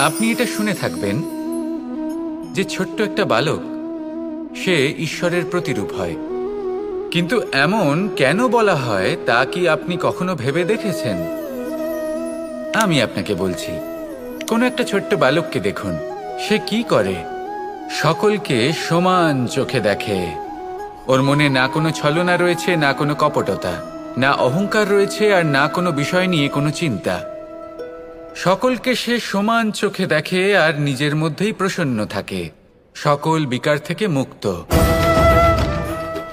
আপনি এটা শুনে থাকবেন যে ছোট্ট একটা বালক সে ঈশ্বরের প্রতিরূপ হয়, কিন্তু এমন কেন বলা হয় তা কি আপনি কখনো ভেবে দেখেছেন? আমি আপনাকে বলছি, কোনো একটা ছোট্ট বালককে দেখুন, সে কি করে? সকলকে সমান চোখে দেখে। ওর মনে না কোনো ছলনা রয়েছে, না কোনো কপটতা, না অহংকার রয়েছে, আর না কোনো বিষয় নিয়ে কোনো চিন্তা। সকলকে সে সমান চোখে দেখে আর নিজের মধ্যেই প্রসন্ন থাকে, সকল বিকার থেকে মুক্ত।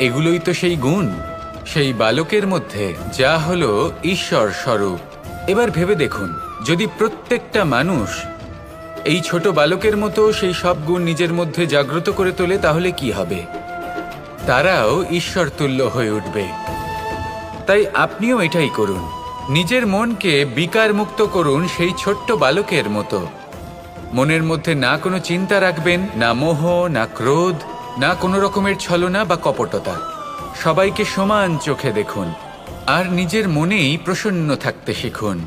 এগুলোই তো সেই গুণ সেই বালকের মধ্যে, যা হলো ঈশ্বর স্বরূপ। এবার ভেবে দেখুন, যদি প্রত্যেকটা মানুষ এই ছোট বালকের মতো সেই সব গুণ নিজের মধ্যে জাগ্রত করে তোলে, তাহলে কি হবে? তারাও ঈশ্বর তুল্য হয়ে উঠবে। তাই আপনিও এটাই করুন, নিজের মনকে বিকার মুক্ত করুন সেই ছোট্ট বালকের মতো। মনের মধ্যে না কোনো চিন্তা রাখবেন, না মোহ, না ক্রোধ, না কোনো রকমের ছলনা বা কপটতা। সবাইকে সমান চোখে দেখুন আর নিজের মনেই প্রসন্ন থাকতে শিখুন।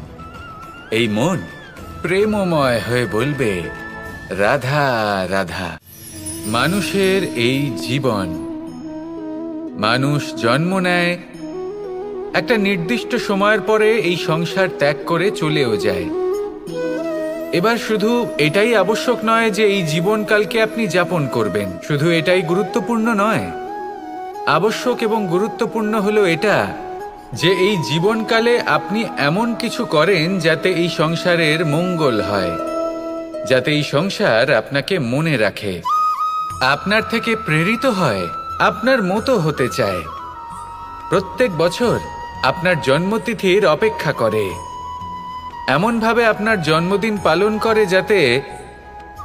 এই মন প্রেমময় হয়ে বলবে, রাধা রাধা। মানুষের এই জীবন, মানুষ জন্ম নেয়, একটা নির্দিষ্ট সময়ের পরে এই সংসার ত্যাগ করে চলেও যায়। এবার শুধু এটাই আবশ্যক নয় যে এই জীবনকালকে আপনি যাপন করবেন, শুধু এটাই গুরুত্বপূর্ণ নয়। আবশ্যক এবং গুরুত্বপূর্ণ হলো এটা যে এই জীবনকালে আপনি এমন কিছু করেন যাতে এই সংসারের মঙ্গল হয়, যাতে এই সংসার আপনাকে মনে রাখে, আপনার থেকে প্রেরিত হয়, আপনার মতো হতে চায়, প্রত্যেক বছর আপনার জন্মতিথির অপেক্ষা করে, এমনভাবে আপনার জন্মদিন পালন করে যাতে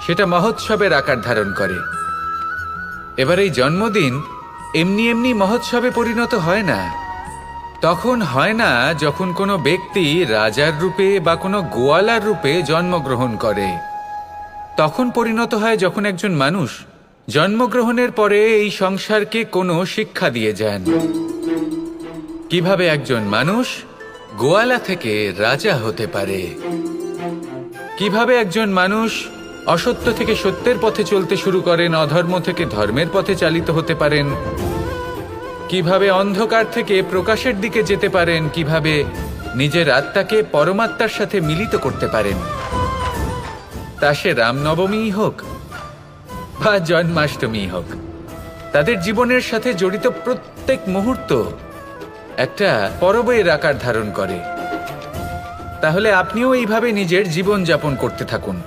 সেটা মহোৎসবের আকার ধারণ করে। এবার এই জন্মদিন এমনি এমনি মহোৎসবে পরিণত হয় না। তখন হয় না যখন কোনো ব্যক্তি রাজার রূপে বা কোনো গোয়ালার রূপে জন্মগ্রহণ করে। তখন পরিণত হয় যখন একজন মানুষ জন্মগ্রহণের পরে এই সংসারকে কোনো শিক্ষা দিয়ে যান। কিভাবে একজন মানুষ গোয়ালা থেকে রাজা হতে পারে, কিভাবে একজন মানুষ অসত্য থেকে সত্যের পথে চলতে শুরু করেন, অধর্ম থেকে ধর্মের পথে চালিত হতে পারেন, কিভাবে অন্ধকার থেকে প্রকাশের দিকে যেতে পারেন, কিভাবে নিজের আত্মাকে পরমাত্মার সাথে মিলিত করতে পারেন। তা সে রামনবমী হোক বা জন্মাষ্টমী হোক, তাদের জীবনের সাথে জড়িত প্রত্যেক মুহূর্ত একটা পরবের আকার ধারণ করে। তাহলে আপনিও এইভাবে নিজের জীবন যাপন করতে থাকুন।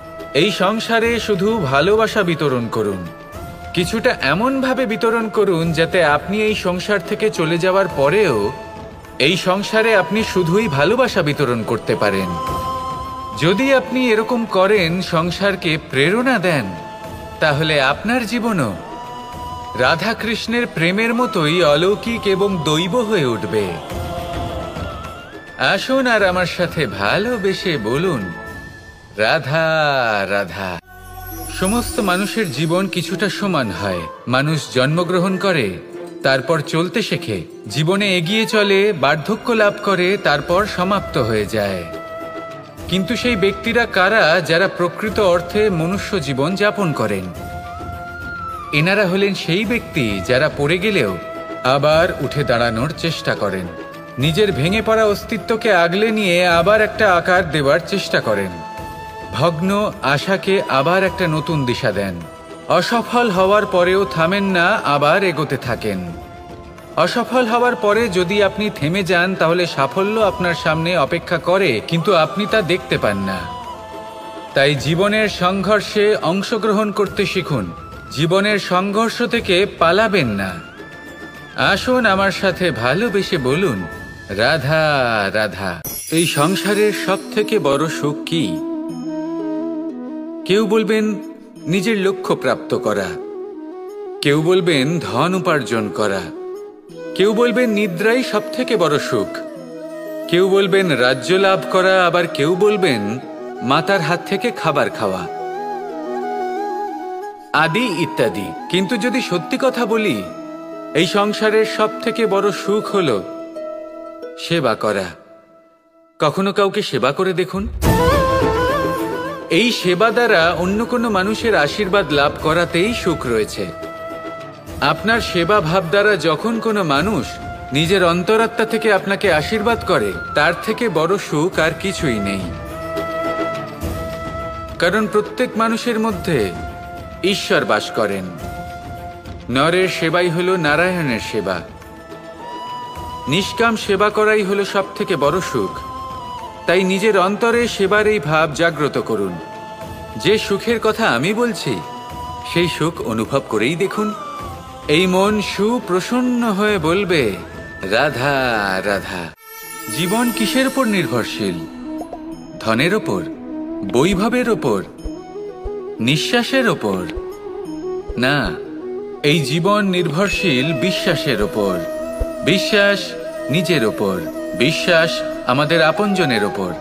এই সংসারে শুধু ভালোবাসা বিতরণ করুন, কিছুটা এমনভাবে বিতরণ করুন যাতে আপনি এই সংসার থেকে চলে যাওয়ার পরেও এই সংসারে আপনি শুধুই ভালোবাসা বিতরণ করতে পারেন। যদি আপনি এরকম করেন, সংসারকে প্রেরণা দেন, তাহলে আপনার জীবনও রাধা কৃষ্ণের প্রেমের মতোই অলৌকিক এবং দৈব হয়ে উঠবে। আসুন আর আমার সাথে ভালোবেসে বলুন, রাধা রাধা। সমস্ত মানুষের জীবন কিছুটা সমান হয়। মানুষ জন্মগ্রহণ করে, তারপর চলতে শেখে, জীবনে এগিয়ে চলে, বার্ধক্য লাভ করে, তারপর সমাপ্ত হয়ে যায়। কিন্তু সেই ব্যক্তিরা কারা যারা প্রকৃত অর্থে মনুষ্য জীবন যাপন করেন? এনারা হলেন সেই ব্যক্তি যারা পড়ে গেলেও আবার উঠে দাঁড়ানোর চেষ্টা করেন, নিজের ভেঙে পড়া অস্তিত্বকে আগলে নিয়ে আবার একটা আকার দেওয়ার চেষ্টা করেন, ভগ্ন আশাকে আবার একটা নতুন দিশা দেন। অসফল হওয়ার পরেও থামেন না, আবার এগোতে থাকেন। অসফল হওয়ার পরে যদি আপনি থেমে যান, তাহলে সাফল্য আপনার সামনে অপেক্ষা করে, কিন্তু আপনি তা দেখতে পান না। তাই জীবনের সংঘর্ষে অংশগ্রহণ করতে শিখুন, জীবনের সংঘর্ষ থেকে পালাবেন না। আসুন আমার সাথে ভালোবেসে বলুন, রাধা রাধা। এই সংসারের সবথেকে বড় সুখ কি? কেউ বলবেন নিজের লক্ষ্য প্রাপ্ত করা, কেউ বলবেন ধন উপার্জন করা, কেউ বলবেন নিদ্রাই সবথেকে বড় সুখ, কেউ বলবেন রাজ্য লাভ করা, আবার কেউ বলবেন মাতার হাত থেকে খাবার খাওয়া, আদি ইত্যাদি। কিন্তু যদি সত্যি কথা বলি, এই সংসারের সবথেকে বড় সুখ হলো সেবা করা। কখনো কাউকে সেবা করে দেখুন। এই সেবা দ্বারা অন্য কোনো মানুষের আশীর্বাদ লাভ করাতেই সুখ রয়েছে। আপনার সেবা ভাব দ্বারা যখন কোনো মানুষ নিজের অন্তরাত্মা থেকে আপনাকে আশীর্বাদ করে, তার থেকে বড় সুখ আর কিছুই নেই। কারণ প্রত্যেক মানুষের মধ্যে ঈশ্বর বাস করেন। নরের সেবাই হলো নারায়ণের সেবা। নিষ্কাম সেবা করাই হলো সব থেকে বড় সুখ। তাই নিজের অন্তরে সেবার এই ভাব জাগ্রত করুন। যে সুখের কথা আমি বলছি, সেই সুখ অনুভব করেই দেখুন। এই মন সুপ্রসন্ন হয়ে বলবে, রাধা রাধা। জীবন কিসের উপর নির্ভরশীল? ধনের ওপর, বৈভবের ওপর, নিঃশ্বাসের ওপর? না, এই জীবন নির্ভরশীল বিশ্বাসের ওপর। বিশ্বাস নিজের ওপর, বিশ্বাস আমাদের আপনজনের ওপর।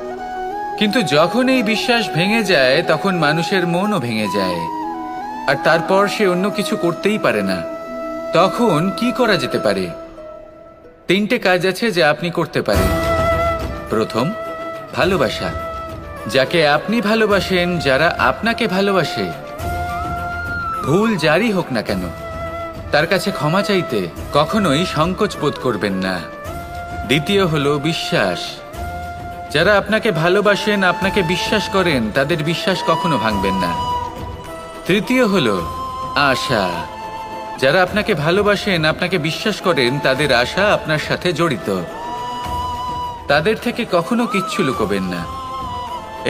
কিন্তু যখন এই বিশ্বাস ভেঙে যায়, তখন মানুষের মনও ভেঙে যায়, আর তারপর সে অন্য কিছু করতেই পারে না। তখন কি করা যেতে পারে? 3টে কাজ আছে যা আপনি করতে পারেন। প্রথম, ভালোবাসা। যাকে আপনি ভালোবাসেন, যারা আপনাকে ভালোবাসে, ভুল যারই হোক না কেন, তার কাছে ক্ষমা চাইতে কখনোই সংকোচ বোধ করবেন না। দ্বিতীয় হলো বিশ্বাস। যারা আপনাকে ভালোবাসেন, আপনাকে বিশ্বাস করেন, তাদের বিশ্বাস কখনো ভাঙবেন না। তৃতীয় হলো আশা। যারা আপনাকে ভালোবাসেন, আপনাকে বিশ্বাস করেন, তাদের আশা আপনার সাথে জড়িত। তাদের থেকে কখনো কিচ্ছু লুকোবেন না।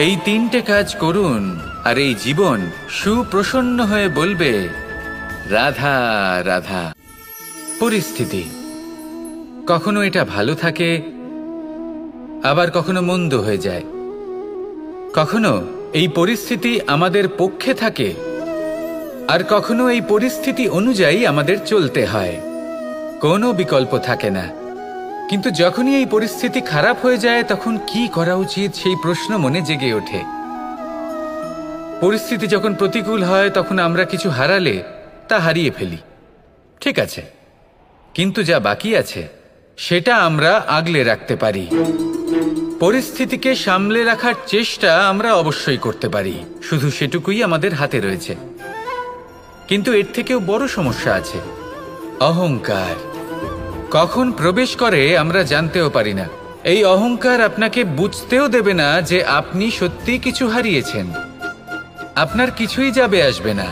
এই 3টে কাজ করুন, আর এই জীবন সুপ্রসন্ন হয়ে বলবে, রাধা রাধা। পরিস্থিতি কখনো এটা ভালো থাকে, আবার কখনো মন্দ হয়ে যায়। কখনো এই পরিস্থিতি আমাদের পক্ষে থাকে, আর কখনো এই পরিস্থিতি অনুযায়ী আমাদের চলতে হয়। কোনো বিকল্প থাকে না। কিন্তু যখনই এই পরিস্থিতি খারাপ হয়ে যায়, তখন কি করা উচিত সেই প্রশ্ন মনে জেগে ওঠে। পরিস্থিতি যখন প্রতিকূল হয়, তখন আমরা কিছু হারালে তা হারিয়ে ফেলি, ঠিক আছে, কিন্তু যা বাকি আছে সেটা আমরা আগলে রাখতে পারি। পরিস্থিতিকে সামলে রাখার চেষ্টা আমরা অবশ্যই করতে পারি, শুধু সেটুকুই আমাদের হাতে রয়েছে। কিন্তু এর থেকেও বড় সমস্যা আছে, অহংকার। কখন প্রবেশ করে আমরা জানতেও পারি না। এই অহংকার আপনাকে বুঝতেও দেবে না যে আপনি সত্যি কিছু হারিয়েছেন। আপনার কিছুই যাবে আসবে না।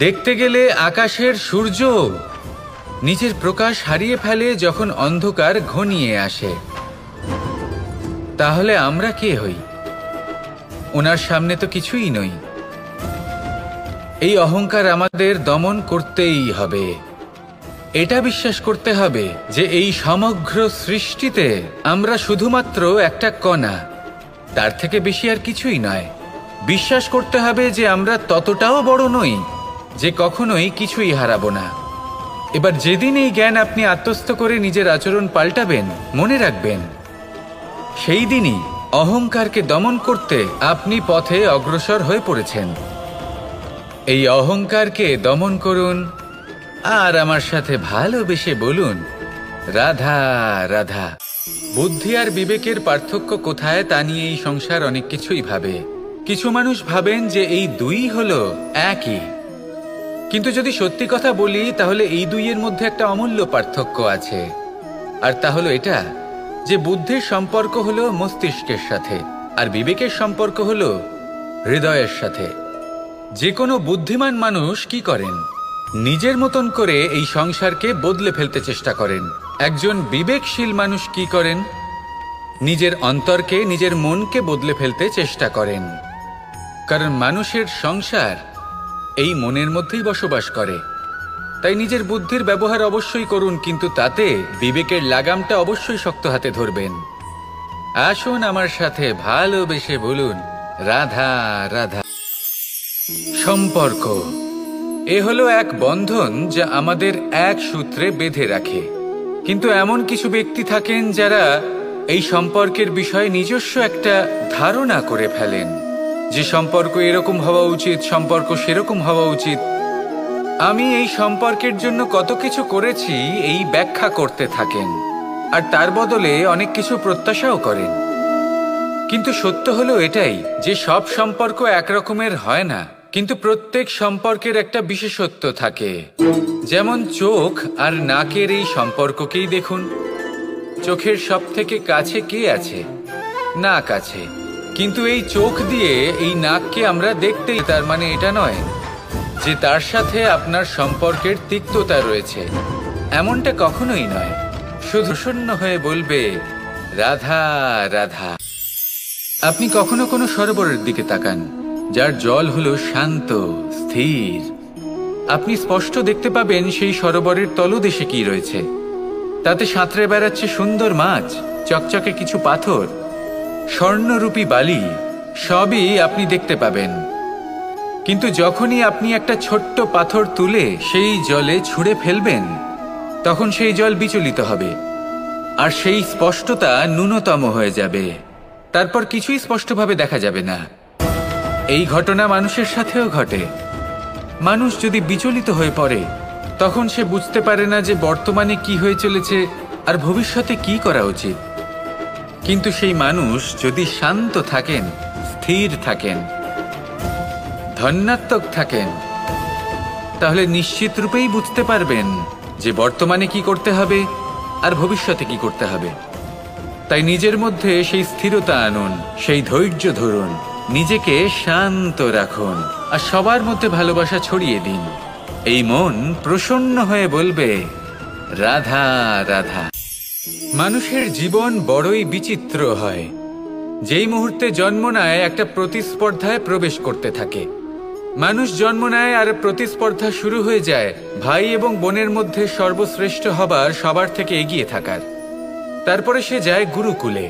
দেখতে গেলে আকাশের সূর্য নিজের প্রকাশ হারিয়ে ফেলে যখন অন্ধকার ঘনিয়ে আসে। তাহলে আমরা কে হই? ওনার সামনে তো কিছুই নই। এই অহংকার আমাদের দমন করতেই হবে। এটা বিশ্বাস করতে হবে যে এই সমগ্র সৃষ্টিতে আমরা শুধুমাত্র একটা কণা, তার থেকে বেশি আর কিছুই নয়। বিশ্বাস করতে হবে যে আমরা ততটাও বড় নই যে কখনোই কিছুই হারাবো না। এবার যেদিন এই জ্ঞান আপনি আত্মস্থ করে নিজের আচরণ পাল্টাবেন, মনে রাখবেন, সেই দিনই অহংকারকে দমন করতে আপনি পথে অগ্রসর হয়ে পড়েছেন। এই অহংকারকে দমন করুন, আর আমার সাথে ভালোবেসে বলুন, রাধা রাধা। বুদ্ধি আর বিবেকের পার্থক্য কোথায় তা নিয়ে এই সংসার অনেক কিছুই ভাবে। কিছু মানুষ ভাবেন যে এই দুই হলো একই, কিন্তু যদি সত্যি কথা বলি, তাহলে এই দুইয়ের মধ্যে একটা অমূল্য পার্থক্য আছে। আর তা হলো এটা যে বুদ্ধির সম্পর্ক হলো মস্তিষ্কের সাথে, আর বিবেকের সম্পর্ক হলো হৃদয়ের সাথে। যে কোনো বুদ্ধিমান মানুষ কি করেন? নিজের মতন করে এই সংসারকে বদলে ফেলতে চেষ্টা করেন। একজন বিবেকশীল মানুষ কি করেন? নিজের অন্তরকে, নিজের মনকে বদলে ফেলতে চেষ্টা করেন। কারণ মানুষের সংসার এই মনের মধ্যেই বসবাস করে। তাই নিজের বুদ্ধির ব্যবহার অবশ্যই করুন, কিন্তু তাতে বিবেকের লাগামটা অবশ্যই শক্ত হাতে ধরবেন। আসুন আমার সাথে ভালোবেসে বলুন, রাধা রাধা। সম্পর্ক এ হলো এক বন্ধন যা আমাদের এক সূত্রে বেঁধে রাখে। কিন্তু এমন কিছু ব্যক্তি থাকেন যারা এই সম্পর্কের বিষয়ে নিজস্ব একটা ধারণা করে ফেলেন যে সম্পর্ক এরকম হওয়া উচিত, সম্পর্ক সেরকম হওয়া উচিত। আমি এই সম্পর্কের জন্য কত কিছু করেছি এই ব্যাখ্যা করতে থাকেন, আর তার বদলে অনেক কিছু প্রত্যাশাও করেন। কিন্তু সত্য হলো এটাই যে সব সম্পর্ক একরকমের হয় না, কিন্তু প্রত্যেক সম্পর্কের একটা বিশেষত্ব থাকে। যেমন চোখ আর নাকের এই সম্পর্ককেই দেখুন। চোখের সব থেকে কাছে কে আছে? নাক আছে। কিন্তু এই চোখ দিয়ে এই নাককে আমরা দেখতেই, তার মানে এটা নয় যে তার সাথে আপনার সম্পর্কের তিক্ততা রয়েছে, এমনটা কখনোই নয়। শুধু শূন্য হয়ে বলবে রাধা রাধা। আপনি কখনো কোনো সরোবরের দিকে তাকান যার জল হলো শান্ত, স্থির। আপনি স্পষ্ট দেখতে পাবেন সেই সরোবরের তলদেশে কি রয়েছে। তাতে সাঁতরে বেড়াচ্ছে সুন্দর মাছ, চকচকে কিছু পাথর, স্বর্ণরূপী বালি, সবই আপনি দেখতে পাবেন। কিন্তু যখনই আপনি একটা ছোট্ট পাথর তুলে সেই জলে ছুঁড়ে ফেলবেন, তখন সেই জল বিচলিত হবে আর সেই স্পষ্টতা ন্যূনতম হয়ে যাবে। তারপর কিছুই স্পষ্টভাবে দেখা যাবে না। এই ঘটনা মানুষের সাথেও ঘটে। মানুষ যদি বিচলিত হয়ে পড়ে, তখন সে বুঝতে পারে না যে বর্তমানে কি হয়ে চলেছে আর ভবিষ্যতে কি করা উচিত। কিন্তু সেই মানুষ যদি শান্ত থাকেন, স্থির থাকেন, ধন্যাত্মক থাকেন, তাহলে নিশ্চিত রূপেই বুঝতে পারবেন যে বর্তমানে কি করতে হবে আর ভবিষ্যতে কি করতে হবে। তাই নিজের মধ্যে সেই স্থিরতা আনুন, সেই ধৈর্য ধরুন, নিজেকে শান্ত রাখুন আর সবার মধ্যে ভালোবাসা ছড়িয়ে দিন। এই মন প্রসন্ন হয়ে বলবে রাধা রাধা। মানুষের জীবন বড়ই বিচিত্র হয়। যেই মুহূর্তে জন্ম নেয় একটা প্রতিস্পর্ধায় প্রবেশ করতে থাকে। মানুষ জন্ম নেয় আর প্রতিস্পর্ধা শুরু হয়ে যায় ভাই এবং বোনের মধ্যে সর্বশ্রেষ্ঠ হবার, সবার থেকে এগিয়ে থাকার। তারপরে সে যায় গুরুকুলে।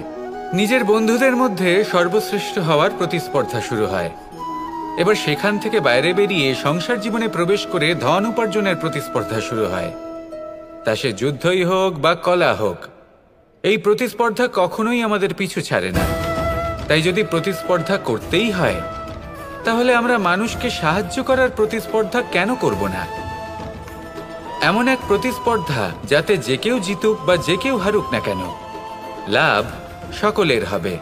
নিজের বন্ধুদের মধ্যে সর্বশ্রেষ্ঠ হওয়ার প্রতিস্পর্ধা শুরু হয়। এবার সেখান থেকে বাইরে বেরিয়ে সংসার জীবনে প্রবেশ করে ধন উপার্জনের প্রতিস্পর্ধা শুরু হয়। তা সে যুদ্ধই হোক বা কলা হোক, এই প্রতিস্পর্ধা কখনোই আমাদের পিছু ছাড়ে না। তাই যদি প্রতিস্পর্ধা করতেই হয়, তাহলে আমরা মানুষকে সাহায্য করার প্রতিস্পর্ধা কেন করব না? এমন এক প্রতিস্পর্ধা যাতে যে কেউ জিতুক বা যে কেউ হারুক না কেন, লাভ সকলের হবে।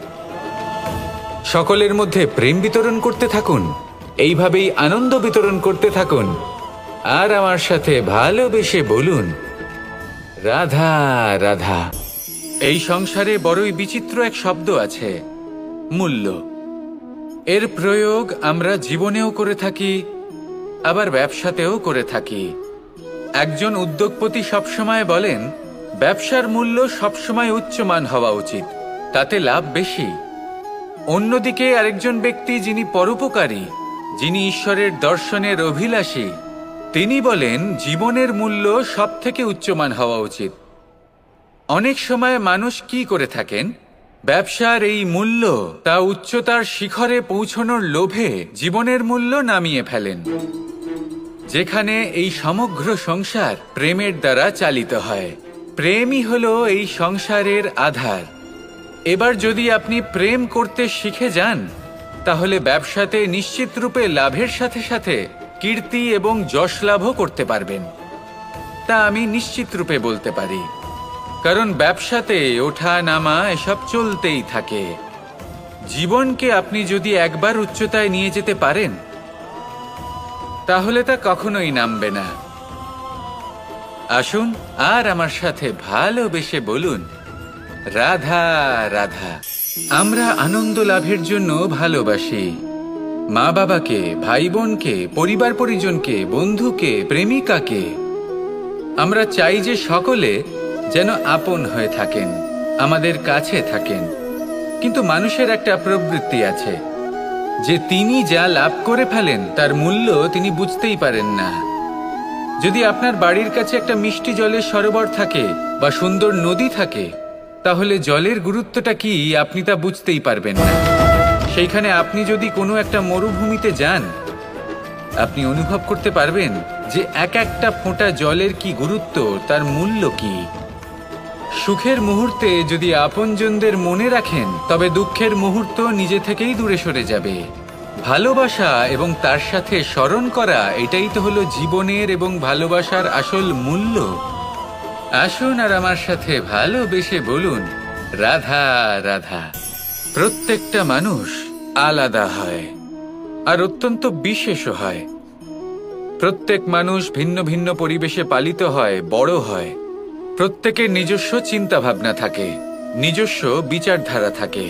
সকলের মধ্যে প্রেম বিতরণ করতে থাকুন, এইভাবেই আনন্দ বিতরণ করতে থাকুন, আর আমার সাথে ভালোবেসে বলুন রাধা রাধা। এই সংসারে বড়ই বিচিত্র এক শব্দ আছে, মূল্য। এর প্রয়োগ আমরা জীবনেও করে থাকি, আবার ব্যবসাতেও করে থাকি। একজন উদ্যোগপতি সবসময় বলেন ব্যবসার মূল্য সবসময় উচ্চমান হওয়া উচিত, তাতে লাভ বেশি। অন্যদিকে আরেকজন ব্যক্তি যিনি পরোপকারী, যিনি ঈশ্বরের দর্শনের অভিলাষী, তিনি বলেন জীবনের মূল্য সব থেকে উচ্চমান হওয়া উচিত। অনেক সময় মানুষ কি করে থাকেন, ব্যবসার এই মূল্য তা উচ্চতার শিখরে পৌঁছানোর লোভে জীবনের মূল্য নামিয়ে ফেলেন। যেখানে এই সমগ্র সংসার প্রেমের দ্বারা চালিত হয়। প্রেমই হলো এই সংসারের আধার। এবার যদি আপনি প্রেম করতে শিখে যান, তাহলে ব্যবসাতে নিশ্চিত রূপে লাভের সাথে সাথে কীর্তি এবং যশ লাভও করতে পারবেন। তা আমি নিশ্চিত রূপে বলতে পারি, কারণ ব্যবসাতে ওঠা নামা এসব চলতেই থাকে। জীবনকে আপনি যদি একবার উচ্চতায় নিয়ে যেতে পারেন, তাহলে তা কখনোই নামবে না। আসুন আর আমার সাথে ভালোবেসে বলুন রাধা রাধা। আমরা আনন্দ লাভের জন্য ভালোবাসি মা বাবাকে, ভাই বোনকে, পরিবার পরিজনকে, বন্ধুকে, প্রেমিকাকে। আমরা চাই যে সকলে যেন আপন হয়ে থাকেন, আমাদের কাছে থাকেন। কিন্তু মানুষের একটা প্রবৃত্তি আছে যে তিনি যা লাভ করে ফেলেন তার মূল্য তিনি বুঝতেই পারেন না। যদি আপনার বাড়ির কাছে একটা মিষ্টি জলের সরোবর থাকে বা সুন্দর নদী থাকে, তাহলে জলের গুরুত্বটা কি আপনি তা বুঝতেই পারবেন না। সেইখানে আপনি যদি কোনো একটা মরুভূমিতে যান, আপনি অনুভব করতে পারবেন যে এক একটা ফোঁটা জলের কি গুরুত্ব, তার মূল্য কি। সুখের মুহূর্তে যদি আপনজনদের মনে রাখেন, তবে দুঃখের মুহূর্ত নিজে থেকেই দূরে সরে যাবে। ভালোবাসা এবং তার সাথে স্মরণ করা, এটাই তো হলো জীবনের এবং ভালোবাসার আসল মূল্য। আসুন আর আমার সাথে ভালোবেসে বলুন রাধা রাধা। প্রত্যেকটা মানুষ আলাদা হয় আর অত্যন্ত বিশেষও হয়। প্রত্যেক মানুষ ভিন্ন ভিন্ন পরিবেশে পালিত হয়, বড় হয়। প্রত্যেকের নিজস্ব চিন্তা ভাবনা থাকে, নিজস্ব বিচারধারা থাকে।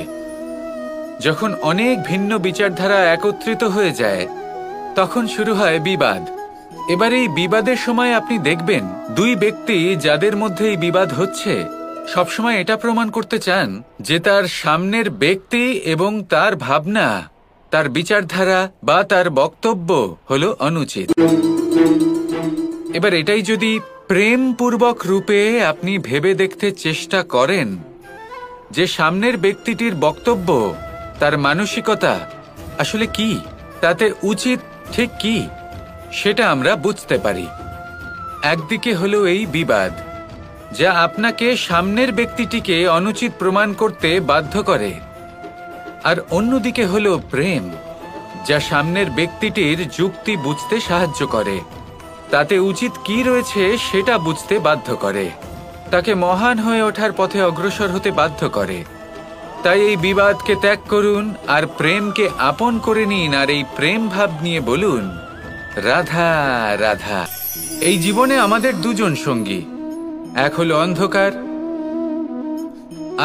যখন অনেক ভিন্ন বিচারধারা একত্রিত হয়ে যায় তখন শুরু হয় বিবাদ। এবার এই বিবাদের সময় আপনি দেখবেন দুই ব্যক্তি যাদের মধ্যে এই বিবাদ হচ্ছে সবসময় এটা প্রমাণ করতে চান যে তার সামনের ব্যক্তি এবং তার ভাবনা, তার বিচারধারা বা তার বক্তব্য হলো অনুচিত। এবার এটাই যদি প্রেমপূর্বক রূপে আপনি ভেবে দেখতে চেষ্টা করেন যে সামনের ব্যক্তিটির বক্তব্য, তার মানসিকতা আসলে কি, তাতে উচিত ঠিক কি, সেটা আমরা বুঝতে পারি। একদিকে হলো এই বিবাদ যা আপনাকে সামনের ব্যক্তিটিকে অনুচিত প্রমাণ করতে বাধ্য করে, আর অন্যদিকে হলো প্রেম যা সামনের ব্যক্তিটির যুক্তি বুঝতে সাহায্য করে, তাতে উচিত কি রয়েছে সেটা বুঝতে বাধ্য করে, তাকে মহান হয়ে ওঠার পথে অগ্রসর হতে বাধ্য করে। তাই এই বিবাদকে ত্যাগ করুন আর প্রেমকে আপন করে নিন, আর এই প্রেম ভাব নিয়ে বলুন, রাধা রাধা। এই জীবনে আমাদের দুজন সঙ্গী, এক হলো অন্ধকার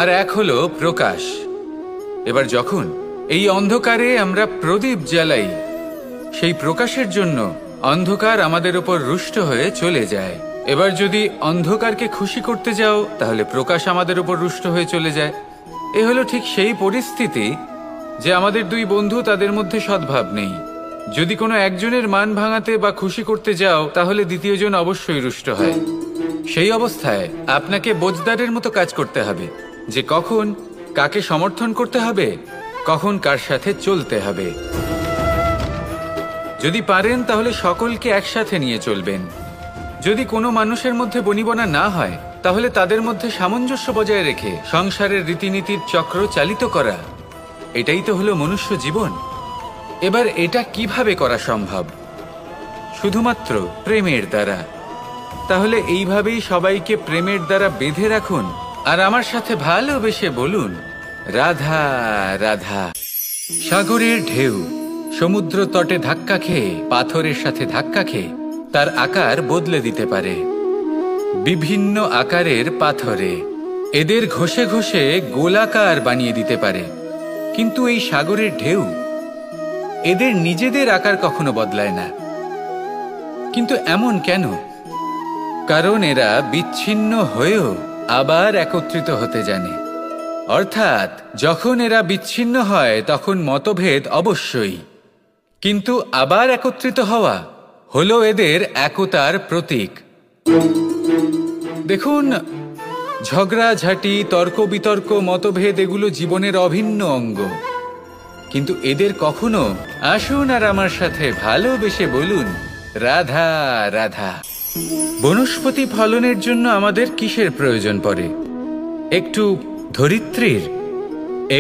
আর এক হলো প্রকাশ। এবার যখন এই অন্ধকারে আমরা প্রদীপ জ্বালাই, সেই প্রকাশের জন্য অন্ধকার আমাদের উপর রুষ্ট হয়ে চলে যায়। এবার যদি অন্ধকারকে খুশি করতে যাও তাহলে প্রকাশ আমাদের উপর রুষ্ট হয়ে চলে যায়। এ হলো ঠিক সেই পরিস্থিতি যে আমাদের দুই বন্ধু, তাদের মধ্যে সদ্ভাব নেই। যদি কোনো একজনের মান ভাঙাতে বা খুশি করতে যাও তাহলে দ্বিতীয়জন অবশ্যই রুষ্ট হয়। সেই অবস্থায় আপনাকে বোঝদারের মতো কাজ করতে হবে যে কখন কাকে সমর্থন করতে হবে, কখন কার সাথে চলতে হবে। যদি পারেন তাহলে সকলকে একসাথে নিয়ে চলবেন। যদি কোনো মানুষের মধ্যে বনিবনা না হয় তাহলে তাদের মধ্যে সামঞ্জস্য বজায় রেখে সংসারের রীতিনীতির চক্র চালিত করা, এটাই তো হলো মনুষ্য জীবন। এবার এটা কিভাবে করা সম্ভব? শুধুমাত্র প্রেমের দ্বারা। তাহলে এইভাবেই সবাইকে প্রেমের দ্বারা বেঁধে রাখুন আর আমার সাথে ভালোবেসে বলুন, রাধা রাধা। সাগরের ঢেউ সমুদ্র তটে ধাক্কা খেয়ে, পাথরের সাথে ধাক্কা খেয়ে তার আকার বদলে দিতে পারে। বিভিন্ন আকারের পাথরে এদের ঘষে ঘষে গোলাকার বানিয়ে দিতে পারে, কিন্তু এই সাগরের ঢেউ এদের নিজেদের আকার কখনো বদলায় না। কিন্তু এমন কেন? কারণ এরা বিচ্ছিন্ন হয়েও আবার একত্রিত হতে জানে। অর্থাৎ যখন এরা বিচ্ছিন্ন হয় তখন মতভেদ অবশ্যই, কিন্তু আবার একত্রিত হওয়া হলো এদের একতার প্রতীক। দেখুন, ঝগড়াঝাঁটি, তর্ক বিতর্ক, মতভেদ এগুলো জীবনের অভিন্ন অঙ্গ, কিন্তু এদের কখনো, আসুন আর আমার সাথে ভালোবেসে বলুন, রাধা রাধা। বনস্পতি ফলনের জন্য আমাদের কিসের প্রয়োজন পড়ে? একটু ধরিত্রীর,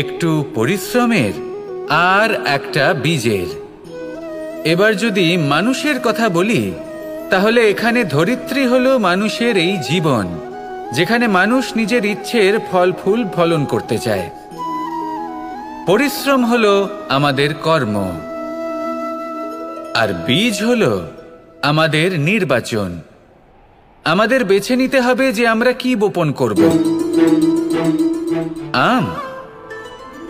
একটু পরিশ্রমের আর একটা বীজের। এবার যদি মানুষের কথা বলি তাহলে এখানে ধরিত্রী হলো মানুষের এই জীবন, যেখানে মানুষ নিজের ইচ্ছের ফল ফুল ফলন করতে চায়। পরিশ্রম হলো আমাদের কর্ম, আর বীজ হলো আমাদের নির্বাচন। আমাদের বেছে নিতে হবে যে আমরা কি বপন করব, আম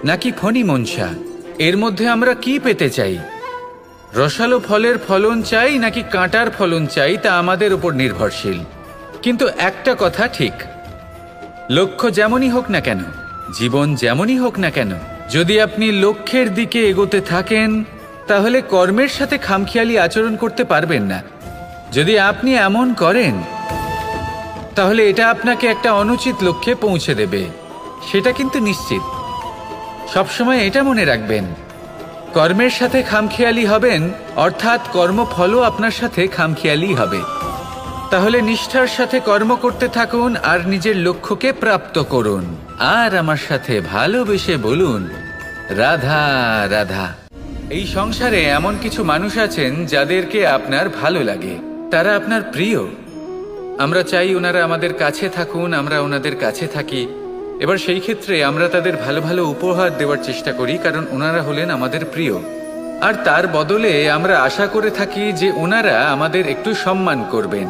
নাকি ফণি মনসা। এর মধ্যে আমরা কি পেতে চাই? রসালো ফলের ফলন চাই নাকি কাঁটার ফলন চাই, তা আমাদের উপর নির্ভরশীল। কিন্তু একটা কথা ঠিক, লক্ষ্য যেমনই হোক না কেন, জীবন যেমনই হোক না কেন, যদি আপনি লক্ষ্যের দিকে এগোতে থাকেন তাহলে কর্মের সাথে খামখেয়ালি আচরণ করতে পারবেন না। যদি আপনি এমন করেন তাহলে এটা আপনাকে একটা অনুচিত লক্ষ্যে পৌঁছে দেবে, সেটা কিন্তু নিশ্চিত। সবসময় এটা মনে রাখবেন, কর্মের সাথে খামখেয়ালি হবেন অর্থাৎ কর্মফলও আপনার সাথে খামখেয়ালি হবে। তাহলে নিষ্ঠার সাথে কর্ম করতে থাকুন আর নিজের লক্ষ্যকে প্রাপ্ত করুন। আর আমার সাথে ভালোবেসে বলুন, রাধা রাধা। এই সংসারে এমন কিছু মানুষ আছেন যাদেরকে আপনার ভালো লাগে, তারা আপনার প্রিয়। আমরা চাই ওনারা আমাদের কাছে থাকুন, আমরা ওনাদের কাছে থাকি, এবার সেই ক্ষেত্রে আমরা তাদের ভালো ভালো উপহার দেওয়ার চেষ্টা করি, কারণ ওনারা হলেন আমাদের প্রিয়। আর তার বদলে আমরা আশা করে থাকি যে ওনারা আমাদের একটু সম্মান করবেন।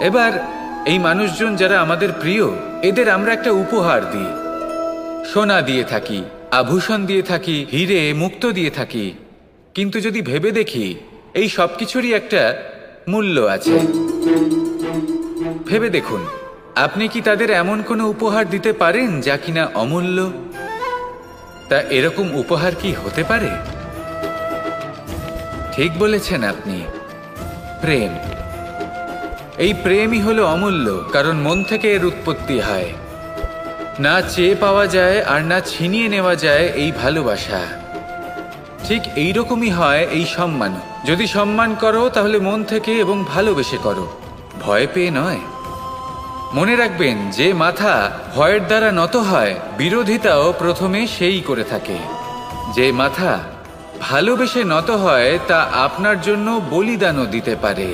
এবার এই মানুষজন যারা আমাদের প্রিয়, এদের আমরা একটা উপহার দিই। সোনা দিয়ে থাকি, আভূষণ দিয়ে থাকি, হিরে মুক্তো দিয়ে থাকি। কিন্তু যদি ভেবে দেখি, এই সব কিছুরই একটা মূল্য আছে। ভেবে দেখুন, আপনি কি তাদের এমন কোনো উপহার দিতে পারেন যা কিনা অমূল্য? তা এরকম উপহার কি হতে পারে? ঠিক বলেছেন আপনি, প্রেম। এই প্রেমই হলো অমূল্য, কারণ মন থেকে এর উৎপত্তি হয়। না চেয়ে পাওয়া যায় আর না ছিনিয়ে নেওয়া যায় এই ভালোবাসা। ঠিক এইরকমই হয় এই সম্মান। যদি সম্মান করো তাহলে মন থেকে এবং ভালোবেসে করো, ভয় পেয়ে নয়। মনে রাখবেন, যে মাথা ভয়ের দ্বারা নত হয়, বিরোধিতাও প্রথমে সেই করে থাকে। যে মাথা ভালোবেসে নত হয়, তা আপনার জন্য বলিদানও দিতে পারে।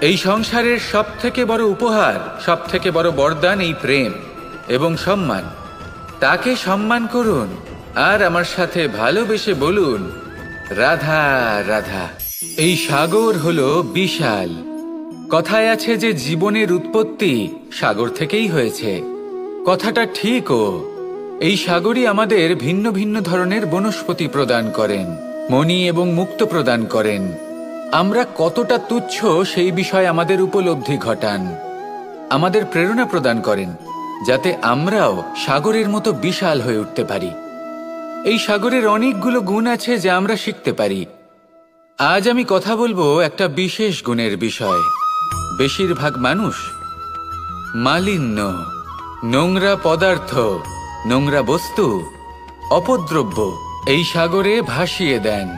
এই সংসারের সব থেকে বড় উপহার, সব থেকে বড় বরদান এই প্রেম এবং সম্মান। তাকে সম্মান করুন আর আমার সাথে ভালোবেসে বলুন, রাধা রাধা। এই সাগর হলো বিশাল। কথায় আছে যে জীবনের উৎপত্তি সাগর থেকেই হয়েছে। কথাটা ঠিকও। এই সাগরই আমাদের ভিন্ন ভিন্ন ধরনের বনস্পতি প্রদান করেন, মণি এবং মুক্তো প্রদান করেন। আমরা কতটা তুচ্ছ সেই বিষয়ে আমাদের উপলব্ধি ঘটান, আমাদের প্রেরণা প্রদান করেন, যাতে আমরাও সাগরের মতো বিশাল হয়ে উঠতে পারি। এই সাগরের অনেকগুলো গুণ আছে যা আমরা শিখতে পারি। আজ আমি কথা বলবো একটা বিশেষ গুণের বিষয়। বেশিরভাগ মানুষ মালিন্য, নোংরা পদার্থ, নোংরা বস্তু, অপদ্রব্য এই সাগরে ভাসিয়ে দেন।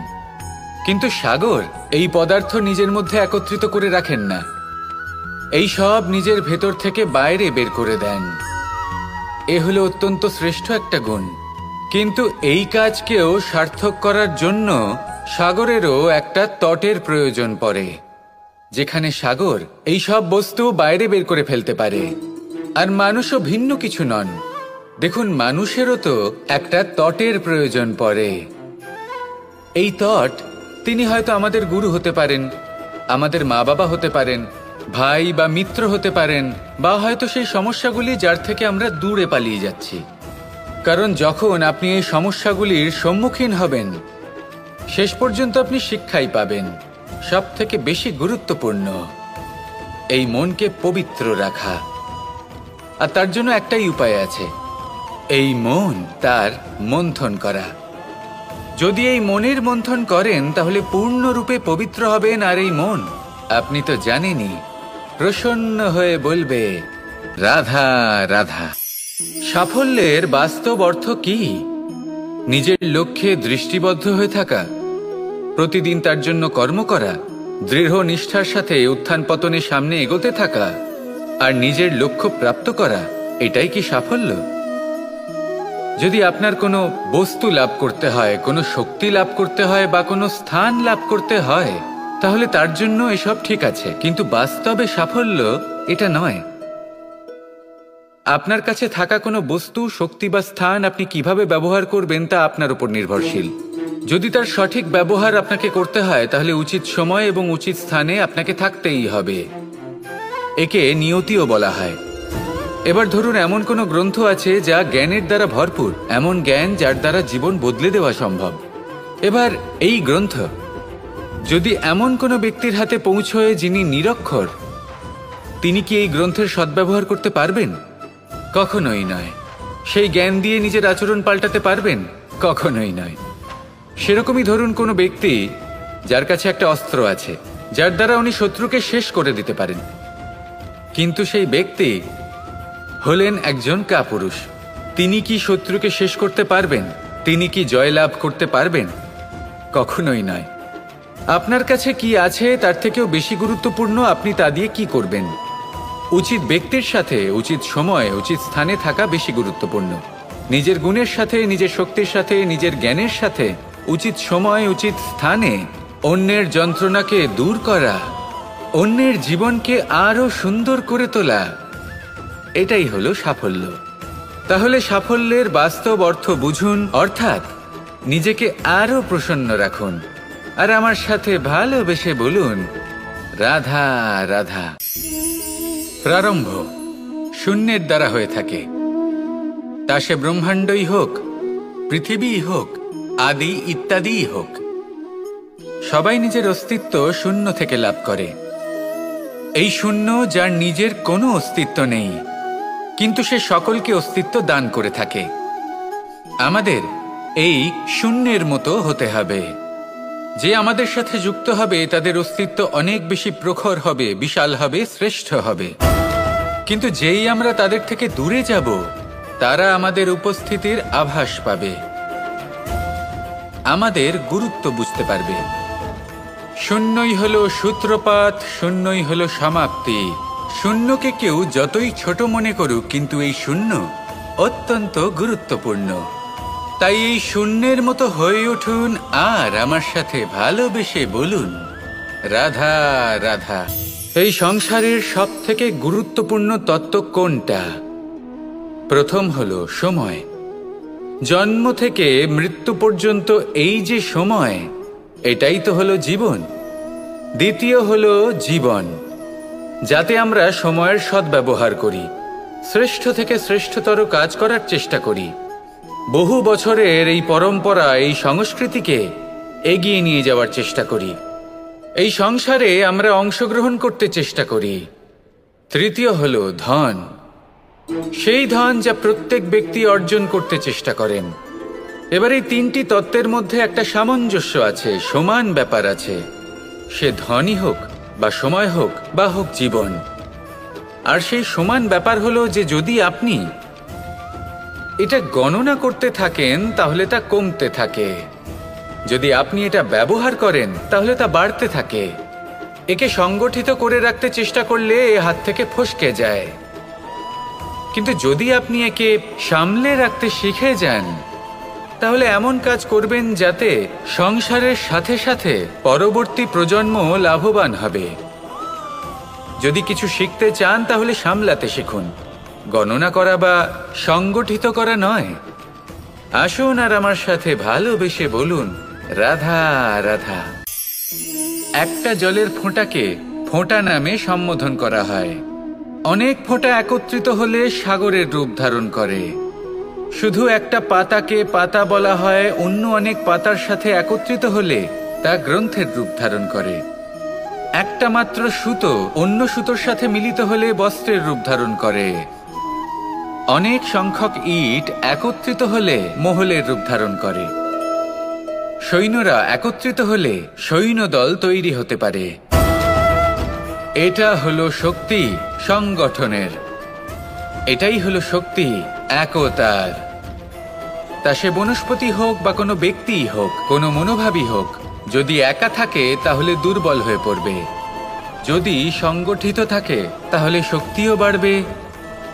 কিন্তু সাগর এই পদার্থ নিজের মধ্যে একত্রিত করে রাখেন না, এই সব নিজের ভেতর থেকে বাইরে বের করে দেন। এ হলো অত্যন্ত শ্রেষ্ঠ একটা গুণ। কিন্তু এই কাজকেও সার্থক করার জন্য সাগরেরও একটা তটের প্রয়োজন পড়ে, যেখানে সাগর এই সব বস্তু বাইরে বের করে ফেলতে পারে। আর মানুষও ভিন্ন কিছু নন। দেখুন, মানুষেরও তো একটা তটের প্রয়োজন পড়ে। এই তট, তিনি হয়তো আমাদের গুরু হতে পারেন, আমাদের মা বাবা হতে পারেন, ভাই বা মিত্র হতে পারেন, বা হয়তো সেই সমস্যাগুলি যার থেকে আমরা দূরে পালিয়ে যাচ্ছি। কারণ যখন আপনি এই সমস্যাগুলির সম্মুখীন হবেন, শেষ পর্যন্ত আপনি শিক্ষাই পাবেন। সব থেকে বেশি গুরুত্বপূর্ণ এই মনকে পবিত্র রাখা। আর তার জন্য একটাই উপায় আছে, এই মন তার মন্থন করা। যদি এই মনের মন্থন করেন তাহলে পূর্ণরূপে পবিত্র হবেন। আর এই মন, আপনি তো জানেনই, প্রসন্ন হয়ে বলবে, রাধা রাধা। সাফল্যের বাস্তব অর্থ কি? নিজের লক্ষ্যে দৃষ্টিবদ্ধ হয়ে থাকা, প্রতিদিন তার জন্য কর্ম করা, দৃঢ় নিষ্ঠার সাথে উত্থান পতনের সামনে এগোতে থাকা, আর নিজের লক্ষ্য প্রাপ্ত করা, এটাই কি সাফল্য? যদি আপনার কোনো বস্তু লাভ করতে হয়, কোনো শক্তি লাভ করতে হয়, বা কোনো স্থান লাভ করতে হয়, তাহলে তার জন্য এসব ঠিক আছে, কিন্তু বাস্তবে সাফল্য এটা নয়। আপনার কাছে থাকা কোনো বস্তু, শক্তি বা স্থান আপনি কিভাবে ব্যবহার করবেন তা আপনার উপর নির্ভরশীল। যদি তার সঠিক ব্যবহার আপনাকে করতে হয়, তাহলে উচিত সময় এবং উচিত স্থানে আপনাকে থাকতেই হবে। একে নিয়তিও বলা হয়। এবার ধরুন, এমন কোনো গ্রন্থ আছে যা জ্ঞানের দ্বারা ভরপুর, এমন জ্ঞান যার দ্বারা জীবন বদলে দেওয়া সম্ভব। এবার এই গ্রন্থ যদি এমন কোনো ব্যক্তির হাতে পৌঁছয় যিনি নিরক্ষর, তিনি কি এই গ্রন্থের সদ্ব্যবহার করতে পারবেন? কখনোই নয়। সেই জ্ঞান দিয়ে নিজের আচরণ পাল্টাতে পারবেন? কখনোই নয়। সেরকমই ধরুন, কোনো ব্যক্তি যার কাছে একটা অস্ত্র আছে, যার দ্বারা উনি শত্রুকে শেষ করে দিতে পারেন, কিন্তু সেই ব্যক্তি হলেন একজন কাপুরুষ। তিনি কি শত্রুকে শেষ করতে পারবেন? তিনি কি জয়লাভ করতে পারবেন? কখনোই নয়। আপনার কাছে কি আছে তার থেকেও বেশি গুরুত্বপূর্ণ আপনি তা দিয়ে কি করবেন। উচিত ব্যক্তির সাথে উচিত সময় উচিত স্থানে থাকা বেশি গুরুত্বপূর্ণ। নিজের গুণের সাথে, নিজের শক্তির সাথে, নিজের জ্ঞানের সাথে উচিত সময় উচিত স্থানে অন্যের যন্ত্রণাকে দূর করা, অন্যের জীবনকে আরো সুন্দর করে তোলা, এটাই হলো সাফল্য। তাহলে সাফল্যের বাস্তব অর্থ বুঝুন, অর্থাৎ নিজেকে আরো প্রসন্ন রাখুন আর আমার সাথে ভালোবেসে বলুন, রাধা রাধা। প্রারম্ভ শূন্যের দ্বারা হয়ে থাকে, তা সে ব্রহ্মাণ্ডই হোক, পৃথিবীই হোক, আদি ইত্যাদিই হোক। সবাই নিজের অস্তিত্ব শূন্য থেকে লাভ করে। এই শূন্য যার নিজের কোনো অস্তিত্ব নেই, কিন্তু সে সকলকে অস্তিত্ব দান করে থাকে। আমাদের এই শূন্যের মতো হতে হবে। যে আমাদের সাথে যুক্ত হবে তাদের অস্তিত্ব অনেক বেশি প্রখর হবে, বিশাল হবে, শ্রেষ্ঠ হবে। কিন্তু যেই আমরা তাদের থেকে দূরে যাব, তারা আমাদের উপস্থিতির আভাস পাবে, আমাদের গুরুত্ব বুঝতে পারবে। শূন্যই হলো সূত্রপাত, শূন্যই হলো সমাপ্তি। শূন্যকে কেউ যতই ছোট মনে করুক, কিন্তু এই শূন্য অত্যন্ত গুরুত্বপূর্ণ। তাই এই শূন্যের মতো হয়ে উঠুন আর আমার সাথে ভালোবেসে বলুন, রাধা রাধা। এই সংসারের সবথেকে গুরুত্বপূর্ণ তত্ত্ব কোনটা? প্রথম হলো সময়। জন্ম থেকে মৃত্যু পর্যন্ত এই যে সময়, এটাই তো হলো জীবন। দ্বিতীয় হলো জীবন, যাতে আমরা সময়ের সদ্ব্যবহার করি, শ্রেষ্ঠ থেকে শ্রেষ্ঠতর কাজ করার চেষ্টা করি। বহু বছরের এই পরম্পরা, এই সংস্কৃতিকে এগিয়ে নিয়ে যাওয়ার চেষ্টা করি। এই সংসারে আমরা অংশগ্রহণ করতে চেষ্টা করি। তৃতীয় হলো ধন, সেই ধন যা প্রত্যেক ব্যক্তি অর্জন করতে চেষ্টা করেন। এবার এই তিনটি তত্ত্বের মধ্যে একটা সামঞ্জস্য আছে, সমান ব্যাপার আছে। সে ধনই হোক বা সময় হোক বা হোক জীবন। আর সেই সমান ব্যাপার হলো যে যদি আপনি এটা গণনা করতে থাকেন তাহলে তা কমতে থাকে, যদি আপনি এটা ব্যবহার করেন তাহলে তা বাড়তে থাকে। একে সংগঠিত করে রাখতে চেষ্টা করলে এ হাত থেকে ফসকে যায়, কিন্তু যদি আপনি একে সামলে রাখতে শিখে যান, তাহলে এমন কাজ করবেন যাতে সংসারের সাথে সাথে পরবর্তী প্রজন্ম লাভবান হবে। যদি কিছু শিখতে চান তাহলে সামলাতে শিখুন, গণনা করা বা সংগঠিত করা নয়। আসুন আর আমার সাথে ভালোবেসে বলুন, রাধা রাধা। একটা জলের ফোঁটাকে ফোঁটা নামে সম্বোধন করা হয়। অনেক ফোঁটা একত্রিত হলে সাগরের রূপ ধারণ করে। শুধু একটা পাতাকে পাতা বলা হয়, অন্য অনেক পাতার সাথে একত্রিত হলে তা গ্রন্থের রূপ ধারণ করে। একটা মাত্র সুতো অন্য সুতোর সাথে মিলিত হলে বস্ত্রের রূপ ধারণ করে। অনেক সংখ্যক ইট একত্রিত হলে মহলের রূপ ধারণ করে। সৈন্যরা একত্রিত হলে সৈন্যদল তৈরি হতে পারে। এটা হলো শক্তি সংগঠনের, এটাই হলো শক্তি একতার। তা সে বনস্পতি হোক বা কোনো ব্যক্তিই হোক, কোনো মনোভাবই হোক, যদি একা থাকে তাহলে দুর্বল হয়ে পড়বে। যদি সংগঠিত থাকে তাহলে শক্তিও বাড়বে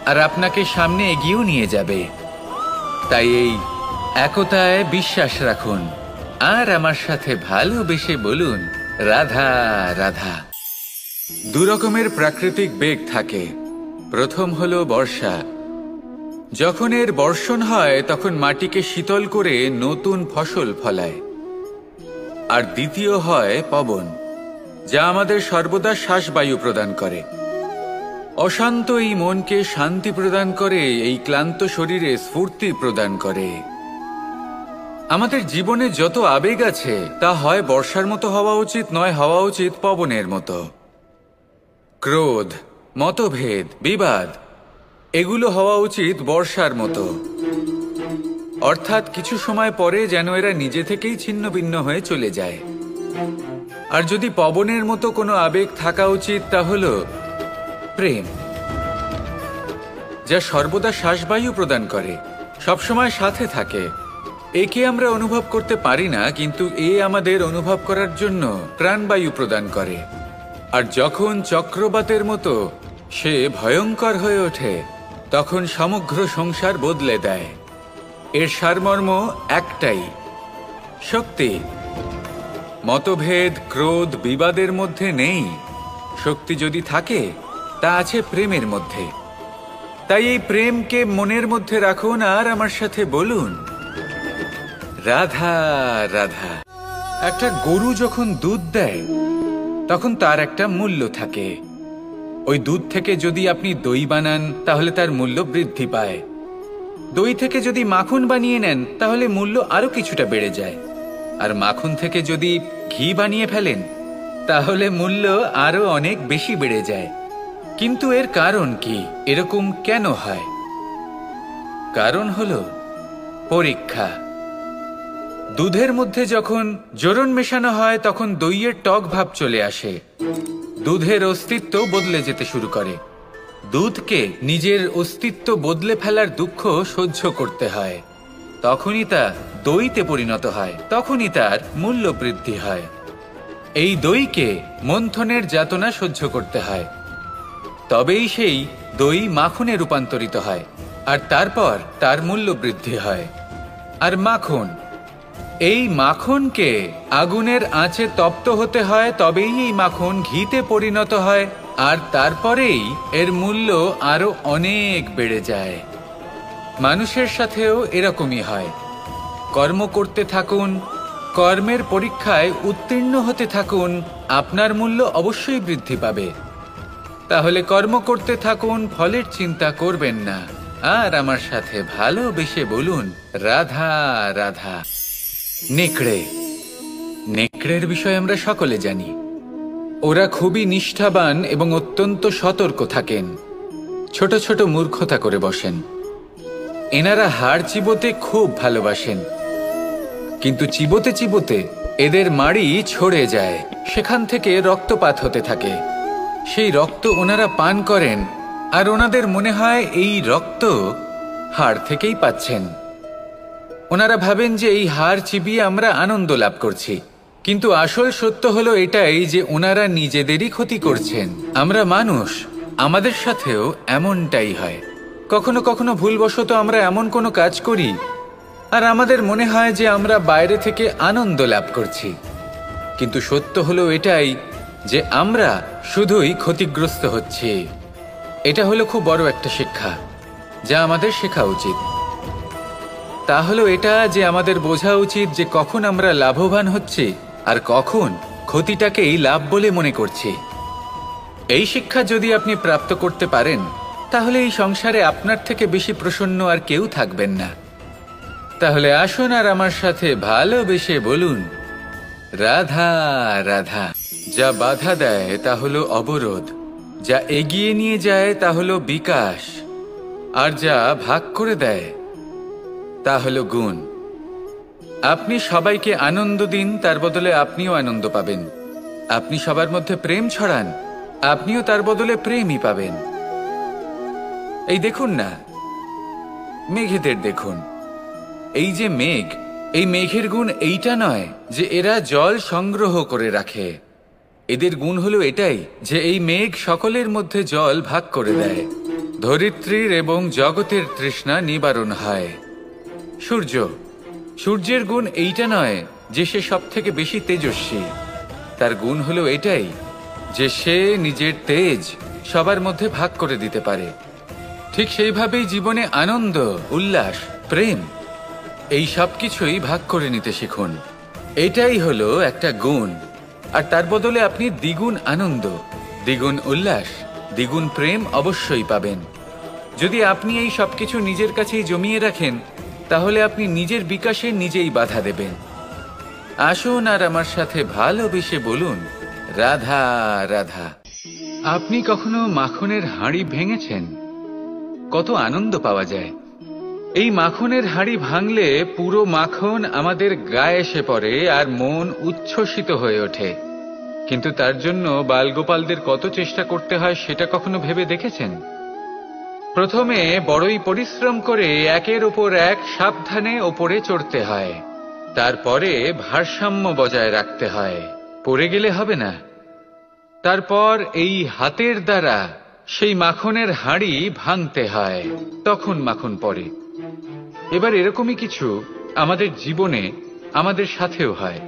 আর আপনাকে সামনে এগিয়েও নিয়ে যাবে। তাই এই একতায় বিশ্বাস রাখুন আর আমার সাথে ভালোবেসে বলুন, রাধা রাধা। দু রকমের প্রাকৃতিক বেগ থাকে। প্রথম হলো বর্ষা। যখন এর বর্ষণ হয় তখন মাটিকে শীতল করে নতুন ফসল ফলায়। আর দ্বিতীয় হয় পবন, যা আমাদের সর্বদা শ্বাসবায়ু প্রদান করে। অশান্ত এই মনকে শান্তি প্রদান করে, এই ক্লান্ত শরীরে স্ফূর্তি প্রদান করে। আমাদের জীবনে যত আবেগ আছে তা হয় বর্ষার মতো হওয়া উচিত, নয় হওয়া উচিত পবনের মতো। ক্রোধ, মতভেদ, বিবাদ, এগুলো হওয়া উচিত বর্ষার মতো। অর্থাৎ কিছু সময় পরে যেন এরা নিজে থেকেই ছিন্ন ভিন্ন হয়ে চলে যায়। আর যদি পবনের মতো কোনো আবেগ থাকা উচিত তা হলো প্রেম, যা সর্বদা শ্বাসবায়ু প্রদান করে, সবসময় সাথে থাকে। একে আমরা অনুভব করতে পারি না, কিন্তু এ আমাদের অনুভব করার জন্য প্রাণবায়ু প্রদান করে। আর যখন চক্রবাতের মতো সে ভয়ঙ্কর হয়ে ওঠে, তখন সমগ্র সংসার বদলে দেয়। এর সারমর্ম একটাই, শক্তি। মতভেদ, ক্রোধ, বিবাদের মধ্যে নেই। শক্তি যদি থাকে তা আছে প্রেমের মধ্যে। তাই এই প্রেমকে মনের মধ্যে রাখুন আর আমার সাথে বলুন, রাধা রাধা। একটা গরু যখন দুধ দেয় তখন তার একটা মূল্য থাকে। ওই দুধ থেকে যদি আপনি দই বানান তাহলে তার মূল্য বৃদ্ধি পায়। দই থেকে যদি মাখন বানিয়ে নেন তাহলে মূল্য আরো কিছুটা বেড়ে যায়। আর মাখন থেকে যদি ঘি বানিয়ে ফেলেন তাহলে মূল্য আরো অনেক বেশি বেড়ে যায়। কিন্তু এর কারণ কি? এরকম কেন হয়? কারণ হলো পরীক্ষা। দুধের মধ্যে যখন জোরন মেশানো হয় তখন দইয়ের টক ভাব চলে আসে। দুধের অস্তিত্ব বদলে যেতে শুরু করে। দুধকে নিজের অস্তিত্ব বদলে ফেলার দুঃখ সহ্য করতে হয়। তখনই তা দইতে পরিণত হয়, তখনই তার মূল্য বৃদ্ধি হয়। এই দইকে মন্থনের যাতনা সহ্য করতে হয়, তবেই সেই দই মাখনে রূপান্তরিত হয়, আর তারপর তার মূল্য বৃদ্ধি হয়। আর মাখন, এই মাখনকে আগুনের আঁচে তপ্ত হতে হয়, তবেই এই মাখন ঘিতে পরিণত হয়, আর তারপরেই এর মূল্য আরো অনেক বেড়ে যায়। মানুষের সাথেও এরকমই হয়। কর্ম করতে থাকুন, কর্মের পরীক্ষায় উত্তীর্ণ হতে থাকুন, আপনার মূল্য অবশ্যই বৃদ্ধি পাবে। তাহলে কর্ম করতে থাকুন, ফলের চিন্তা করবেন না। আর আমার সাথে ভালোবেসে বলুন, রাধা রাধা। নেকড়ে, নেকড়ের বিষয়ে আমরা সকলে জানি। ওরা খুবই নিষ্ঠাবান এবং অত্যন্ত সতর্ক থাকেন। ছোট ছোট মূর্খতা করে বসেন। এনারা হাড় চিবোতে খুব ভালোবাসেন, কিন্তু চিবোতে চিবোতে এদের মাড়ি ছড়ে যায়, সেখান থেকে রক্তপাত হতে থাকে। সেই রক্ত ওনারা পান করেন, আর ওনাদের মনে হয় এই রক্ত হাড় থেকেই পাচ্ছেন। ওনারা ভাবেন যে এই হাড় চিবিয়ে আমরা আনন্দ লাভ করছি, কিন্তু আসল সত্য হলো এটাই যে ওনারা নিজেদেরই ক্ষতি করছেন। আমরা মানুষ, আমাদের সাথেও এমনটাই হয়। কখনো কখনো ভুলবশত আমরা এমন কোনো কাজ করি আর আমাদের মনে হয় যে আমরা বাইরে থেকে আনন্দ লাভ করছি, কিন্তু সত্য হলো এটাই যে আমরা শুধুই ক্ষতিগ্রস্ত হচ্ছি। এটা হলো খুব বড় একটা শিক্ষা যা আমাদের শেখা উচিত। তা হলো এটা যে আমাদের বোঝা উচিত যে কখন আমরা লাভবান হচ্ছি আর কখন ক্ষতিটাকেই লাভ বলে মনে করছি। এই শিক্ষা যদি আপনি প্রাপ্ত করতে পারেন তাহলে এই সংসারে আপনার থেকে বেশি প্রসন্ন আর কেউ থাকবেন না। তাহলে আসুন আর আমার সাথে ভালোবেসে বলুন, রাধা রাধা। যা বাধা দেয় তা হলো অবরোধ, যা এগিয়ে নিয়ে যায় তা হলো বিকাশ, আর যা ভাগ করে দেয় তা হলো গুণ। আপনি সবাইকে আনন্দ দিন, তার বদলে আপনিও আনন্দ পাবেন। আপনি সবার মধ্যে প্রেম ছড়ান, আপনিও তার বদলে প্রেমই পাবেন। এই দেখুন না, মেঘেদের দেখুন। এই যে মেঘ, এই মেঘের গুণ এইটা নয় যে এরা জল সংগ্রহ করে রাখে। এদের গুণ হলো এটাই যে এই মেঘ সকলের মধ্যে জল ভাগ করে দেয়। ধরিত্রীর এবং জগতের তৃষ্ণা নিবারণ হয়। সূর্য, সূর্যের গুণ এইটা নয় যে সে সব থেকে বেশি তেজস্বী। তার গুণ হলো এটাই যে সে নিজের তেজ সবার মধ্যে ভাগ করে দিতে পারে। ঠিক সেইভাবেই জীবনে আনন্দ, উল্লাস, প্রেম এই সব কিছুই ভাগ করে নিতে শিখুন। এটাই হলো একটা গুণ, আর তার বদলে আপনি দ্বিগুণ আনন্দ, দ্বিগুণ উল্লাস, দ্বিগুণ প্রেম অবশ্যই পাবেন। যদি আপনি এই সব কিছু নিজের কাছেই জমিয়ে রাখেন তাহলে আপনি নিজের বিকাশে নিজেই বাধা দেবেন। আসুন আর আমার সাথে ভালোবেসে বলুন, রাধা রাধা। আপনি কখনো মাখনের হাঁড়ি ভেঙেছেন? কত আনন্দ পাওয়া যায়। এই মাখনের হাঁড়ি ভাঙলে পুরো মাখন আমাদের গায়ে এসে পড়ে আর মন উচ্ছ্বসিত হয়ে ওঠে। কিন্তু তার জন্য বালগোপালদের কত চেষ্টা করতে হয় সেটা কখনো ভেবে দেখেছেন? প্রথমে বড়ই পরিশ্রম করে একের ওপর এক সাবধানে ওপরে চড়তে হয়, তারপরে ভারসাম্য বজায় রাখতে হয়, পড়ে গেলে হবে না। তারপর এই হাতের দ্বারা সেই মাখনের হাঁড়ি ভাঙতে হয়, তখন মাখন পড়ে। এবার এরকমই কিছু আমাদের জীবনে আমাদের সাথেও হয়।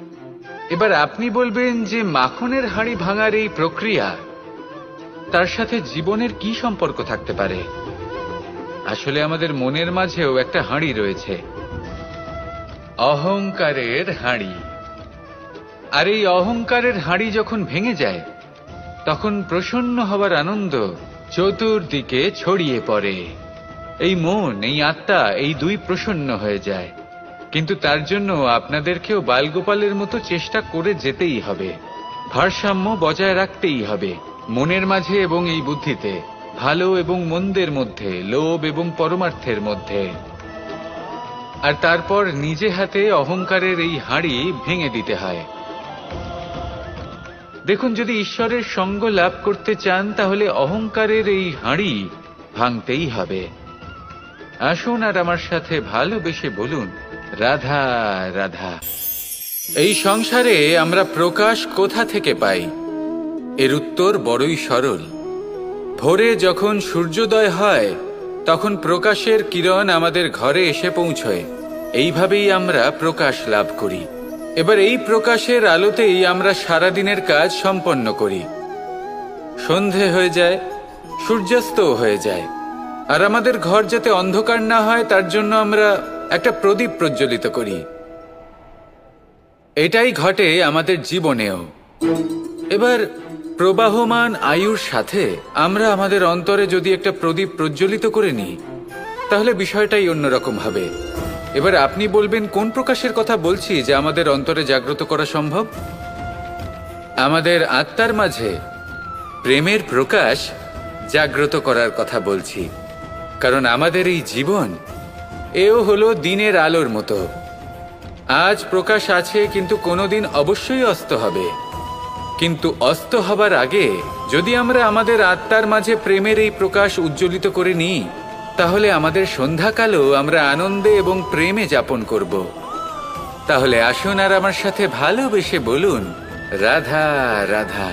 এবার আপনি বলবেন যে মাখনের হাঁড়ি ভাঙার এই প্রক্রিয়া, তার সাথে জীবনের কি সম্পর্ক থাকতে পারে? আসলে আমাদের মনের মাঝেও একটা হাঁড়ি রয়েছে, অহংকারের হাঁড়ি। আর এই অহংকারের হাঁড়ি যখন ভেঙে যায়, তখন প্রসন্ন হবার আনন্দ চতুর্দিকে ছড়িয়ে পড়ে। এই মন, এই আত্মা, এই দুই প্রসন্ন হয়ে যায়। কিন্তু তার জন্য আপনাদেরকেও বালগোপালের মতো চেষ্টা করে যেতেই হবে, ভারসাম্য বজায় রাখতেই হবে মনের মাঝে এবং এই বুদ্ধিতে, ভালো এবং মন্দের মধ্যে, লোভ এবং পরমার্থের মধ্যে। আর তারপর নিজে হাতে অহংকারের এই হাঁড়ি ভেঙে দিতে হয়। দেখুন, যদি ঈশ্বরের সঙ্গ লাভ করতে চান তাহলে অহংকারের এই হাঁড়ি ভাঙতেই হবে। আসুন আর আমার সাথে ভালোবেসে বলুন, রাধা রাধা। এই সংসারে আমরা প্রকাশ কোথা থেকে পাই? এর উত্তর বড়ই সরল। ভোরে যখন সূর্যোদয় হয় তখন প্রকাশের কিরণ আমাদের ঘরে এসে পৌঁছয়। এইভাবেই আমরা প্রকাশ লাভ করি। এবার এই প্রকাশের আলোতেই আমরা সারাদিনের কাজ সম্পন্ন করি। সন্ধে হয়ে যায়, সূর্যাস্তও হয়ে যায়। আর আমাদের ঘর যাতে অন্ধকার না হয় তার জন্য আমরা একটা প্রদীপ প্রজ্বলিত করি। এটাই ঘটে আমাদের জীবনেও। এবার প্রবাহমান আয়ুর সাথে আমরা আমাদের অন্তরে যদি একটা প্রদীপ প্রজ্বলিত করে নিই তাহলে বিষয়টাই অন্যরকম হবে। এবার আপনি বলবেন, কোন প্রকাশের কথা বলছি যা আমাদের অন্তরে জাগ্রত করা সম্ভব? আমাদের আত্মার মাঝে প্রেমের প্রকাশ জাগ্রত করার কথা বলছি। কারণ আমাদের এই জীবন এও হলো দিনের আলোর মতো। আজ প্রকাশ আছে, কিন্তু কোনোদিন অবশ্যই অস্ত হবে। কিন্তু অস্ত হবার আগে যদি আমরা আমাদের আত্মার মাঝে প্রেমের এই প্রকাশ উজ্জ্বলিত করে নিই তাহলে আমাদের সন্ধ্যাকালও আমরা আনন্দে এবং প্রেমে যাপন করব। তাহলে আসুন আর আমার সাথে ভালোবেসে বলুন, রাধা রাধা।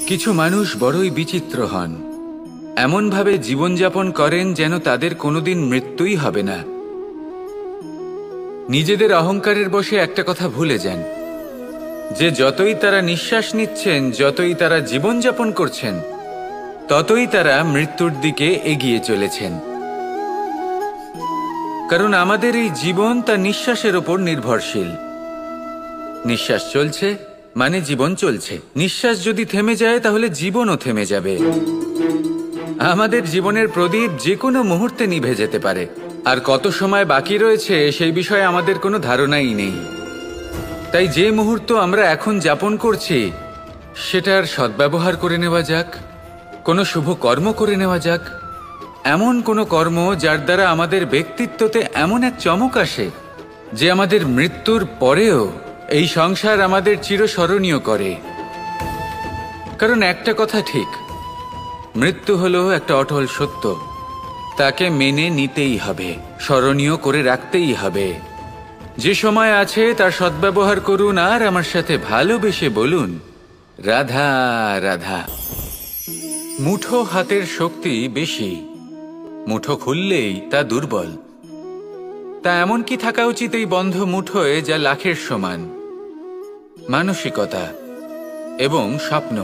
কিছু মানুষ বড়ই বিচিত্র হন, এমনভাবে জীবনযাপন করেন যেন তাদের কোনোদিন মৃত্যুই হবে না। নিজেদের অহংকারের বশে একটা কথা ভুলে যান, যে যতই তারা নিঃশ্বাস নিচ্ছেন, যতই তারা জীবনযাপন করছেন, ততই তারা মৃত্যুর দিকে এগিয়ে চলেছেন। কারণ আমাদের এই জীবন তার নিঃশ্বাসের ওপর নির্ভরশীল। নিঃশ্বাস চলছে মানে জীবন চলছে। নিঃশ্বাস যদি থেমে যায় তাহলে জীবনও থেমে যাবে। আমাদের জীবনের প্রদীপ যে কোনো মুহূর্তে নিভে যেতে পারে। আর কত সময় বাকি রয়েছে সেই বিষয়ে আমাদের কোনো ধারণাই নেই। তাই যে মুহূর্ত আমরা এখন যাপন করছি সেটার সদ্ব্যবহার করে নেওয়া যাক, কোনো শুভ কর্ম করে নেওয়া যাক, এমন কোনো কর্ম যার দ্বারা আমাদের ব্যক্তিত্বতে এমন এক চমক আসে যে আমাদের মৃত্যুর পরেও এই সংসার আমাদের চিরস্মরণীয় করে। কারণ একটা কথা ঠিক, মৃত্যু হলো একটা অটল সত্য, তাকে মেনে নিতেই হবে, স্মরণীয় করে রাখতেই হবে। যে সময় আছে তার সদ্ব্যবহার করুন আর আমার সাথে ভালোবেসে বলুন, রাধা রাধা। মুঠো হাতের শক্তি বেশি, মুঠো খুললেই তা দুর্বল। তা এমন কি থাকা উচিত এই বন্ধ মুঠোয় যা লাখের সমান? মানসিকতা এবং স্বপ্ন।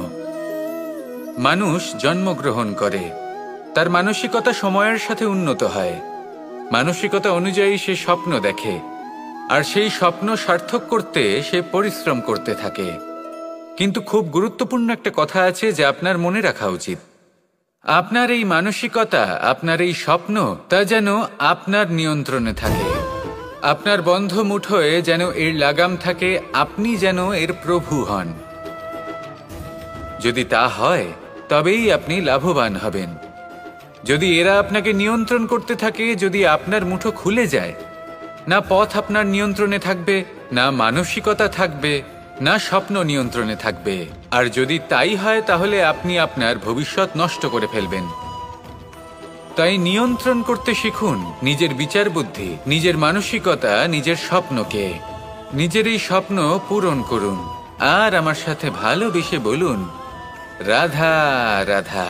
মানুষ জন্মগ্রহণ করে, তার মানসিকতা সময়ের সাথে উন্নত হয়। মানসিকতা অনুযায়ী সে স্বপ্ন দেখে, আর সেই স্বপ্ন সার্থক করতে সে পরিশ্রম করতে থাকে। কিন্তু খুব গুরুত্বপূর্ণ একটা কথা আছে যা আপনার মনে রাখা উচিত। আপনার এই মানসিকতা, আপনার এই স্বপ্ন, তা যেন আপনার নিয়ন্ত্রণে থাকে। আপনার বন্ধ মুঠোয় যেন এর লাগাম থাকে, আপনি যেন এর প্রভু হন। যদি তা হয় তবেই আপনি লাভবান হবেন। যদি এরা আপনাকে নিয়ন্ত্রণ করতে থাকে, যদি আপনার মুঠো খুলে যায়, না পথ আপনার নিয়ন্ত্রণে থাকবে, না মানসিকতা থাকবে, না স্বপ্ন নিয়ন্ত্রণে থাকবে। আর যদি তাই হয় তাহলে আপনি আপনার ভবিষ্যৎ নষ্ট করে ফেলবেন। তাই নিয়ন্ত্রণ করতে শিখুন নিজের বিচার বুদ্ধি, নিজের মানসিকতা, নিজের স্বপ্নকে। নিজের এই স্বপ্ন পূরণ করুন আর আমার সাথে ভালোবেসে বলুন, রাধা রাধা।